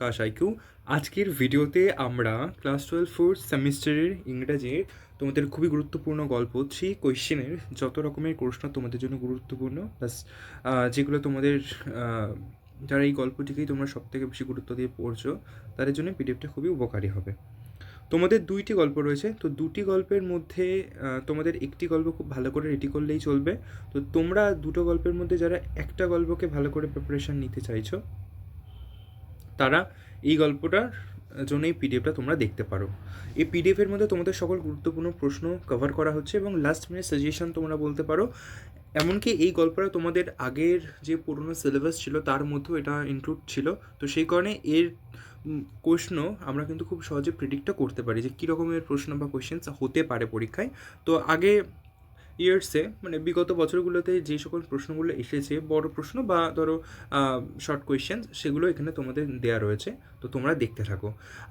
বিকাশ IQ. আজকের ভিডিওতে আমরা ক্লাস 12 ফোর্থ সেমিস্টারের ইংরাজির তোমাদের খুবই গুরুত্বপূর্ণ গল্প 3 কোয়েশ্চেনের যত রকমের প্রশ্ন তোমাদের জন্য গুরুত্বপূর্ণ প্লাস যেগুলো তোমাদের যারা এই গল্পটিকেই তোমরা সবথেকে বেশি গুরুত্ব দিয়ে পড়ছো তাদের জন্য পিডিএফটা খুবই উপকারী হবে। তোমাদের দুইটি গল্প রয়েছে, তো দুটি গল্পের মধ্যে তোমাদের একটি গল্প খুব ভালো করে রেডি করলেই চলবে। তো তোমরা দুটো গল্পের মধ্যে যারা একটা গল্পকে ভালো করে প্রিপারেশান নিতে চাইছো তারা এই গল্পটার জন্য এই পিডিএফটা তোমরা দেখতে পারো। এই পিডিএফের মধ্যে তোমাদের সকল গুরুত্বপূর্ণ প্রশ্ন কভার করা হচ্ছে এবং লাস্ট মিনিট সাজেশন তোমরা বলতে পারো। এমনকি এই গল্পটা তোমাদের আগের যে পুরনো সিলেবাস ছিল তার মধ্যেও এটা ইনক্লুড ছিল, তো সেই কারণে এর প্রশ্ন আমরা কিন্তু খুব সহজে প্রেডিক্টটা করতে পারি যে কী রকমের প্রশ্ন বা কোয়েশ্চেন্স হতে পারে পরীক্ষায়। তো আগে ইয়ার্সে মানে বিগত বছরগুলোতে যে সকল প্রশ্নগুলো এসেছে বড় প্রশ্ন বা ধরো শর্ট কোয়েশ্চেন সেগুলো এখানে তোমাদের দেয়া রয়েছে, তো তোমরা দেখতে থাকো।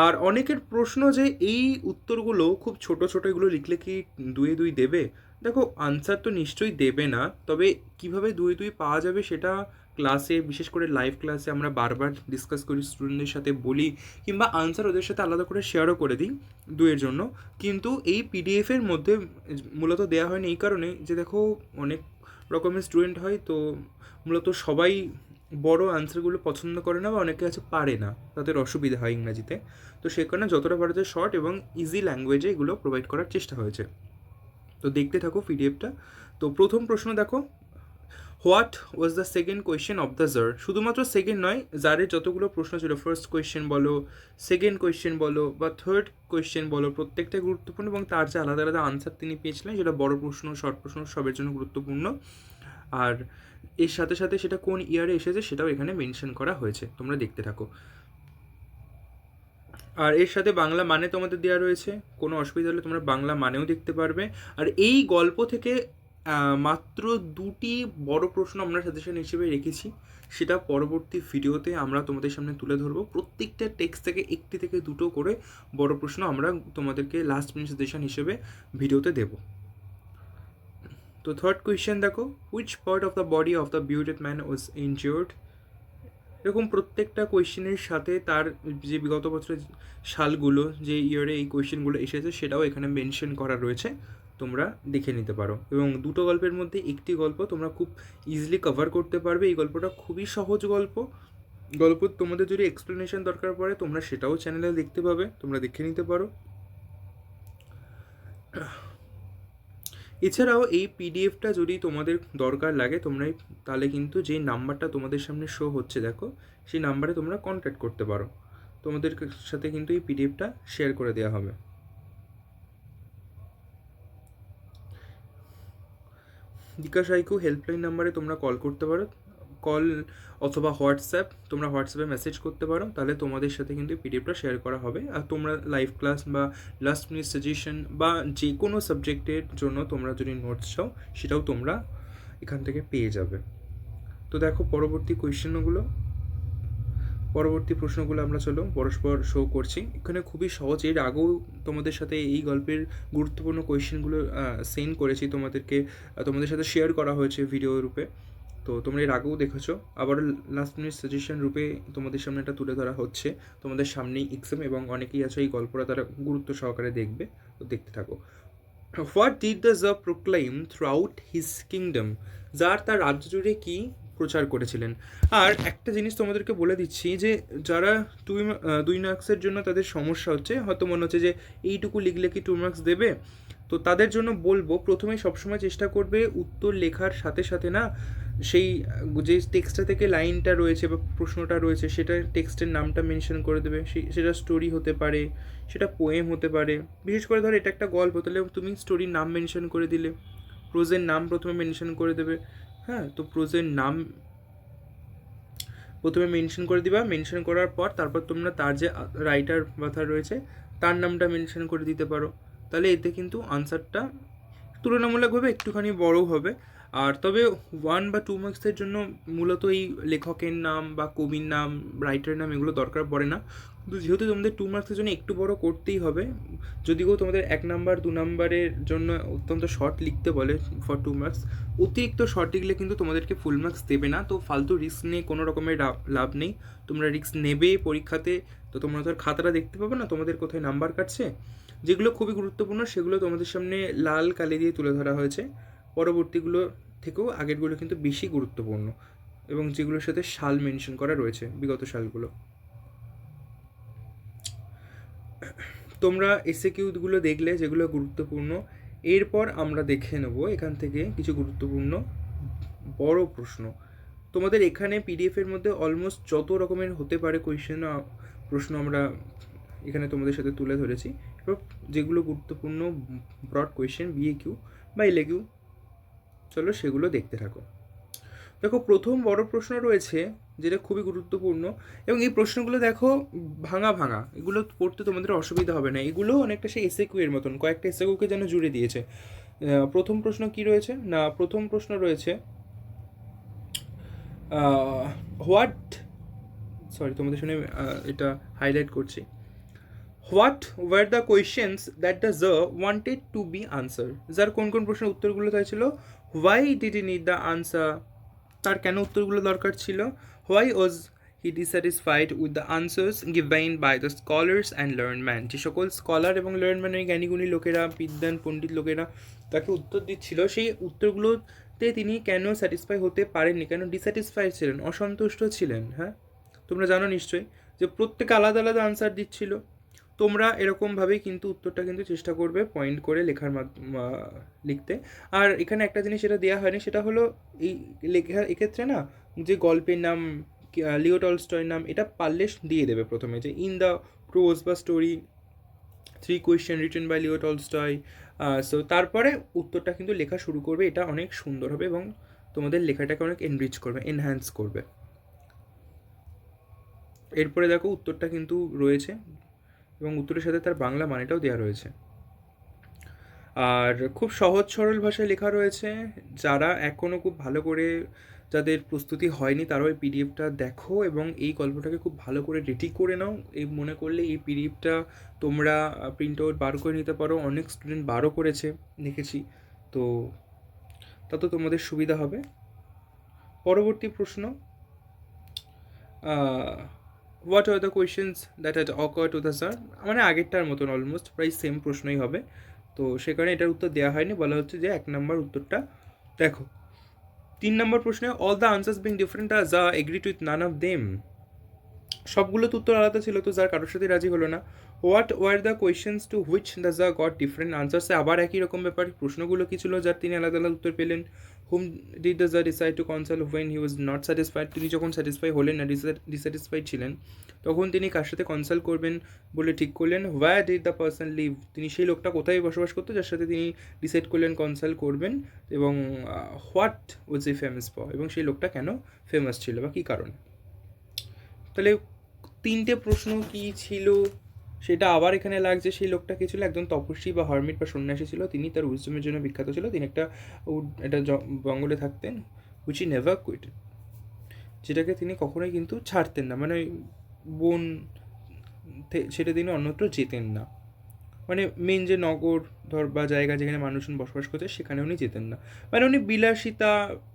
আর অনেকের প্রশ্ন যে এই উত্তরগুলো খুব ছোট ছোট এগুলো লিখলে কি দুয়ে দুই দেবে? দেখো, আনসার তো নিশ্চয়ই দেবে না, তবে কিভাবে দুয়ে দুই পাওয়া যাবে সেটা ক্লাসে, বিশেষ করে লাইভ ক্লাসে আমরা বারবার ডিসকাস করি, স্টুডেন্টদের সাথে বলি, কিংবা আনসার ওদের সাথে আলাদা করে শেয়ারও করে দিই দুয়ের জন্য। কিন্তু এই পিডিএফের মধ্যে মূলত দেওয়া হয়নি এই কারণে যে দেখো অনেক রকমের স্টুডেন্ট হয়, তো মূলত সবাই বড় আনসারগুলো পছন্দ করে না বা অনেকে আছে পারে না, তাদের অসুবিধা হয় ইংরাজিতে। তো সে কারণে যতটা পারা যায় শর্ট এবং ইজি ল্যাঙ্গুয়েজে এগুলো প্রোভাইড করার চেষ্টা হয়েছে। তো দেখতে থাকো পিডিএফটা। তো প্রথম প্রশ্ন দেখো, what was the second question of the tsar. শুধুমাত্র সেকেন্ড নয়, জারের যতগুলো প্রশ্ন ছিল, ফার্স্ট কোয়েশ্চেন বলো, সেকেন্ড কোয়েশ্চেন বলো বা থার্ড কোয়েশ্চেন বলো, প্রত্যেকটাই গুরুত্বপূর্ণ এবং তার যে আলাদা আলাদা আনসার তিনি পেয়েছিলেন সেটা বড় প্রশ্ন, শর্ট প্রশ্ন সবের জন্য গুরুত্বপূর্ণ। আর এর সাথে সাথে সেটা কোন ইয়ারে এসেছে সেটাও এখানে মেনশন করা হয়েছে, তোমরা দেখতে থাকো। আর এর সাথে বাংলা মানে তোমাদের দেওয়া রয়েছে, কোনো অসুবিধা হলে তোমরা বাংলা মানেও দেখতে পারবে। আর এই গল্প থেকে মাত্র দুটি বড় প্রশ্ন আমরা সাজেশন হিসেবে রেখেছি, সেটা পরবর্তী ভিডিওতে আমরা তোমাদের সামনে তুলে ধরবো। প্রত্যেকটা টেক্সট থেকে একটি থেকে দুটো করে বড় প্রশ্ন আমরা তোমাদেরকে লাস্ট মিনিট সাজেশন হিসেবে ভিডিওতে দেব। তো থার্ড কোয়েশ্চেন দেখো, which part of the body of the beaten man was injured. এরকম প্রত্যেকটা কোয়েশ্চেনের সাথে তার যে বিগত বছরের সালগুলো, যে ইয়ারে এই কোয়েশ্চেনগুলো এসেছে সেটাও এখানে মেনশন করা রয়েছে, তোমরা দেখে নিতে পারো। এবং দুটো গল্পের মধ্যে একটি গল্প তোমরা খুব ইজিলি কভার করতে পারবে। এই গল্পটা খুবই সহজ গল্প তোমাদের যদি এক্সপ্লেনেশন দরকার পড়ে তোমরা সেটাও চ্যানেলে দেখতে পাবে, তোমরা দেখে নিতে পারো। এছাড়াও এই পিডিএফটা যদি তোমাদের দরকার লাগে তোমরা তাহলে কিন্তু যেই নাম্বারটা তোমাদের সামনে শো হচ্ছে দেখো, সেই নাম্বারে তোমরা কন্ট্যাক্ট করতে পারো, তোমাদের সাথে কিন্তু এই পিডিএফটা শেয়ার করে দেওয়া হবে। বিকাশ আইকিউ হেল্পলাইন নাম্বারে তোমরা কল করতে পারো, কল অথবা হোয়াটসঅ্যাপ, তোমরা হোয়াটসঅ্যাপে মেসেজ করতে পারো, তাহলে তোমাদের সাথে কিন্তু পিডিএফটা শেয়ার করা হবে। আর তোমরা লাইভ ক্লাস বা লাস্ট মিনিট সাজেশন বা যে কোনো সাবজেক্টের জন্য তোমরা যদি নোটস চাও সেটাও তোমরা এখান থেকে পেয়ে যাবে। তো দেখো পরবর্তী প্রশ্নগুলো আমরা চলো পরস্পর শো করছি। এখানে খুবই সহজ, এর আগেও তোমাদের সাথে এই গল্পের গুরুত্বপূর্ণ কোয়েশ্চেনগুলো সেন্ড করেছি তোমাদেরকে, তোমাদের সাথে শেয়ার করা হয়েছে ভিডিও রূপে, তো তোমরা এর আগেও দেখেছো। আবার লাস্ট মিনিট সাজেশন রূপে তোমাদের সামনে এটা তুলে ধরা হচ্ছে। তোমাদের সামনেই এক্সাম এবং অনেকেই আছে এই গল্পটা তারা গুরুত্ব সহকারে দেখবে, তো দেখতে থাকো। What did the tsar proclaim throughout his kingdom. Tsar তার রাজ্য জুড়ে কী প্রচার করেছিলেন। আর একটা জিনিস তোমাদেরকে বলে দিচ্ছি যে যারা 2 মার্কসের জন্য তাদের সমস্যা হচ্ছে, হয়তো মনে হচ্ছে যে এইটুকু লিখলে কি 2 মার্কস দেবে, তো তাদের জন্য বলবো প্রথমে সবসময় চেষ্টা করবে উত্তর লেখার সাথে সাথে না সেই যে টেক্সটটা থেকে লাইনটা রয়েছে বা প্রশ্নটা রয়েছে সেটা টেক্সটের নামটা মেনশন করে দেবে। সেটা স্টোরি হতে পারে, সেটা পোয়েম হতে পারে। বিশেষ করে ধর এটা একটা গল্প, তাহলে তুমি স্টোরির নাম মেনশন করে দিলে, প্রোজের নাম প্রথমে মেনশন করে দেবে। হ্যাঁ, তো প্রোজের নাম প্রথমে মেনশন করে দিবা, মেনশন করার পর তারপর তোমরা তার যে রাইটার কথা রয়েছে তার নামটা মেনশন করে দিতে পারো, তাহলে এতে কিন্তু আনসারটা তুলনামূলকভাবে একটুখানি বড়ও হবে। আর তবে 1 বা 2 মার্কসের জন্য মূলত এই লেখকের নাম বা কবির নাম, রাইটারের নাম এগুলো দরকার পড়ে না, কিন্তু যেহেতু তোমাদের 2 মার্কসের জন্য একটু বড় করতেই হবে, যদিও তোমাদের 1 নাম্বার 2 নাম্বারের জন্য অত্যন্ত শর্ট লিখতে বলে ফর 2 মার্কস, অতিরিক্ত শর্ট লিখলে কিন্তু তোমাদেরকে ফুল মার্কস দেবে না। তো ফালতু রিস্ক নিয়ে কোনো রকমের লাভ নেই। তোমরা রিস্ক নেবে পরীক্ষাতে, তো তোমরা তো আর খাতাটা দেখতে পাবে না তোমাদের কোথায় নাম্বার কাটছে। যেগুলো খুবই গুরুত্বপূর্ণ সেগুলো তোমাদের সামনে লাল কালি দিয়ে তুলে ধরা হয়েছে, পরবর্তীগুলো থেকেও আগেরগুলো কিন্তু বেশি গুরুত্বপূর্ণ, এবং যেগুলোর সাথে সাল মেনশন করা রয়েছে, বিগত সালগুলো। তোমরা এসএকিউগুলো দেখলে যেগুলো গুরুত্বপূর্ণ। এরপর আমরা দেখে নেব এখান থেকে কিছু গুরুত্বপূর্ণ বড় প্রশ্ন। তোমাদের এখানে পিডিএফের মধ্যে অলমোস্ট যত রকমের হতে পারে প্রশ্ন আমরা এখানে তোমাদের সাথে তুলে ধরেছি। এবার যেগুলো গুরুত্বপূর্ণ ব্রড কোয়েশ্চেন, বিএকিউ বা এলএকিউ, চলো সেগুলো দেখতে থাকো। দেখো, প্রথম বড় প্রশ্ন রয়েছে যেটা খুবই গুরুত্বপূর্ণ, এবং এই প্রশ্নগুলো দেখো ভাঙা ভাঙা, এগুলো পড়তে তোমাদের অসুবিধা হবে না। এগুলো অনেকটা সেই এসএকিউ এর মতন, কয়েকটা এসএকিউকে যেন জুড়ে দিয়েছে। প্রথম প্রশ্ন কি রয়েছে না, প্রথম প্রশ্ন রয়েছে হোয়াট, সরি তোমাদের শুনে এটা হাইলাইট করছি, what were the questions that the tsar wanted to be answer. যার কোন কোন প্রশ্নের উত্তরগুলো চাইছিল, why did he need the answer, তার কেন উত্তরগুলো দরকার ছিল, why was he dissatisfied with the answers given by the scholars and learned men. যে সকল স্কলার এবং লার্নম্যানের জ্ঞানীগুণী লোকেরা, বিদ্বান পণ্ডিত লোকেরা তাকে উত্তর দিচ্ছিল, সেই উত্তরগুলোতে তিনি কেন স্যাটিসফাই হতে পারেননি, কেন ডিস্যাটিসফাইড ছিলেন, অসন্তুষ্ট ছিলেন। হ্যাঁ, তোমরা জানো নিশ্চয়ই যে প্রত্যেকে আলাদা আলাদা আনসার দিচ্ছিল। তোমরা এরকমভাবেই কিন্তু উত্তরটা কিন্তু চেষ্টা করবে পয়েন্ট করে লিখতে। আর এখানে একটা জিনিস যেটা দেওয়া হয়নি সেটা হলো এই লেখা, এক্ষেত্রে না যে গল্পের নাম, লিও টলস্টয়ের নাম, এটা পারলে দিয়ে দেবে প্রথমে, যে ইন দ্য প্রোজ বা story 3 question written by Leo Tolstoy. So তারপরে উত্তরটা কিন্তু লেখা শুরু করবে, এটা অনেক সুন্দর হবে এবং তোমাদের লেখাটাকে অনেক এনরিচ করবে, এনহ্যান্স করবে। এরপরে দেখো উত্তরটা কিন্তু রয়েছে এবং উত্তরের সাথে তার বাংলা মানেটাও দেওয়া রয়েছে, আর খুব সহজ সরল ভাষায় লেখা রয়েছে। যারা এখনও খুব ভালো করে, যাদের প্রস্তুতি হয়নি, তারাও এই পিডিএফটা দেখো এবং এই গল্পটাকে খুব ভালো করে রেডি করে নাও। এই মনে করলে এই পিডিএফটা তোমরা প্রিন্ট আউট বার করে নিতে পারো, অনেক স্টুডেন্ট বারও করেছে দেখেছি, তো তত তোমাদের সুবিধা হবে। পরবর্তী প্রশ্ন, what are the questions that had ochre to the sir, মানে আগেরটার মতন অলমোস্ট প্রায় সেম প্রশ্নই হবে, তো সে কারণে এটার উত্তর দেওয়া হয়নি। বলা হচ্ছে যে 1 নম্বর উত্তরটা দেখো। 3 নম্বর প্রশ্নে, all the answers being different the যা agreed with none of them, সবগুলো তো উত্তর আলাদা ছিল, তো যার কারোর সাথে রাজি হলো না। What were the questions to which the যা গট ডিফারেন্ট আনসার্সে, আবার একই রকম ব্যাপার, প্রশ্নগুলো কী ছিল যার তিনি আলাদা আলাদা উত্তর পেলেন। হুম ডিড দ্য যা decide to consult when he was not satisfied, তিনি যখন স্যাটিসফাই হলেন না, ডিস্যাটিসফাইড ছিলেন, তখন তিনি কার সাথে কনসাল্ট করবেন বলে ঠিক করলেন। Where did the person live, তিনি সেই লোকটা কোথায় বসবাস করতো যার সাথে তিনি ডিসাইড করলেন কনসাল্ট করবেন, এবং what was E famous for, এবং সেই লোকটা কেন ফেমাস ছিল বা কী কারণ। তাহলে 3টে প্রশ্ন কি ছিল সেটা আবার এখানে লাগছে। সেই লোকটা কে ছিল, একজন তপস্বী বা হারমিট বা সন্ন্যাসী ছিল, তিনি তার উইজডমের জন্য বিখ্যাত ছিল, তিনি একটা জঙ্গলে থাকতেন, হুইচ ই নেভার কুইট, যেটাকে তিনি কখনোই কিন্তু ছাড়তেন না, মানে বন সেটা তিনি অন্যত্র যেতেন না, মানে মেন যে নগর ধর বা জায়গা যেখানে মানুষজন বসবাস করছে সেখানে উনি যেতেন না, মানে উনি বিলাসিতা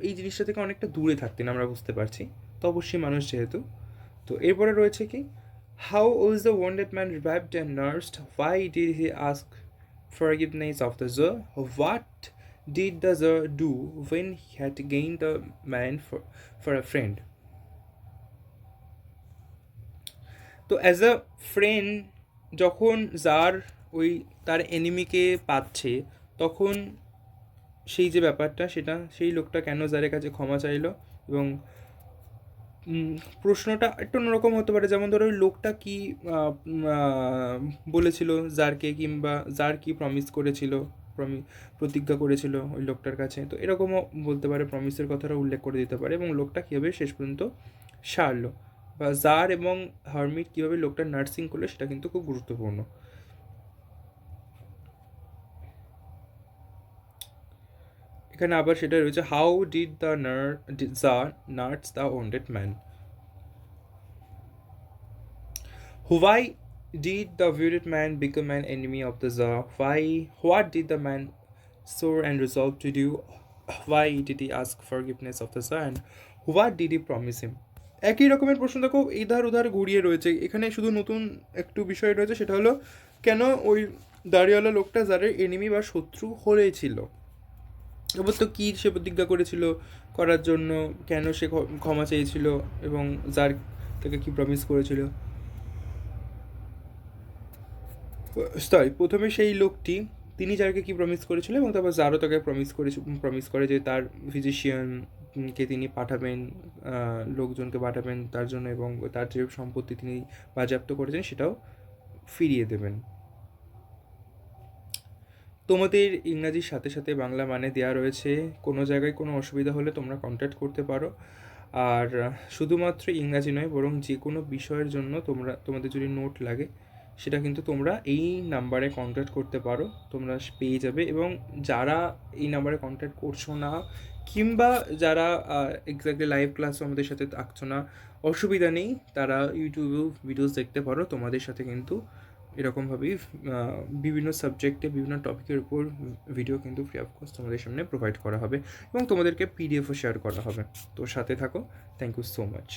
এই জিনিসটা থেকে অনেকটা দূরে থাকতেন, আমরা বুঝতে পারছি তপস্বী মানুষ যেহেতু। তো এরপরে রয়েছে কি, how was the wounded man revived and nursed, why did he ask forgiveness of the tsar, what did the tsar do when he had gain the man for a friend. তো অ্যাজ আ ফ্রেন্ড, যখন tsar ওই তার এনিমিকে পাচ্ছে, তখন সেই যে ব্যাপারটা, সেটা সেই লোকটা কেন জারের কাছে ক্ষমা চাইলো, এবং প্রশ্নটা একটু অন্যরকম হতে পারে, যেমন ধরো ওই লোকটা কি বলেছিল জারকে, কিংবা জার কি প্রমিস করেছিল, প্রতিজ্ঞা করেছিল ওই লোকটার কাছে, তো এরকমও বলতে পারে, প্রমিসের কথাটা উল্লেখ করে দিতে পারে, এবং লোকটা কীভাবে শেষ পর্যন্ত সারলো, বা জার এবং হারমিট কীভাবে লোকটার নার্সিং করলো, সেটা কিন্তু খুব গুরুত্বপূর্ণ। এখানে আবার সেটা রয়েছে, how did the nurse the wounded man, why did the wounded man become an enemy of the Tsar? What did the man soar and resolve to do? Why did he ask forgiveness of the Tsar? And what did he promise him? একই রকমের প্রশ্ন দেখো ইধার উধার ঘুরিয়ে রয়েছে। এখানে শুধু নতুন একটু বিষয় রয়েছে, সেটা হলো কেন ওই দাড়িওয়ালা লোকটা যারের এনিমি বা শত্রু হয়েছিল, এবার তো কী সে প্রতিজ্ঞা করেছিল করার জন্য, কেন সে ক্ষমা চেয়েছিল, এবং যার তাকে কী প্রমিস করেছিল। সরি, প্রথমে সেই লোকটি তিনি যাকে কি প্রমিস করেছিল, এবং তারপর যারও তাকে প্রমিস করে যে তার ফিজিশিয়ানকে তিনি পাঠাবেন, লোকজনকে পাঠাবেন তার জন্য, এবং তার যে সম্পত্তি তিনি বাজেয়াপ্ত করেছেন সেটাও ফিরিয়ে দেবেন। তোমাদের ইংরাজির সাথে সাথে বাংলা মানে দেওয়া রয়েছে, কোনো জায়গায় কোনো অসুবিধা হলে তোমরা কন্ট্যাক্ট করতে পারো। আর শুধুমাত্র ইংরাজি নয়, বরং যে কোনো বিষয়ের জন্য তোমাদের যদি নোট লাগে সেটা কিন্তু তোমরা এই নাম্বারে কন্ট্যাক্ট করতে পারো, তোমরা পেয়ে যাবে। এবং যারা এই নাম্বারে কন্ট্যাক্ট করছো না, কিংবা যারা এক্স্যাক্টলি লাইভ ক্লাসও আমাদের সাথে থাকছো না, অসুবিধা নেই, তারা ইউটিউবেও ভিডিওস দেখতে পারো। তোমাদের সাথে কিন্তু এরকমভাবেই বিভিন্ন সাবজেক্টে বিভিন্ন টপিকের উপর ভিডিও কিন্তু ফ্রি অফ কস্ট তোমাদের সামনে প্রোভাইড করা হবে, এবং তোমাদেরকে পিডিএফও শেয়ার করা হবে। তো সাথে থাকো। Thank you so much.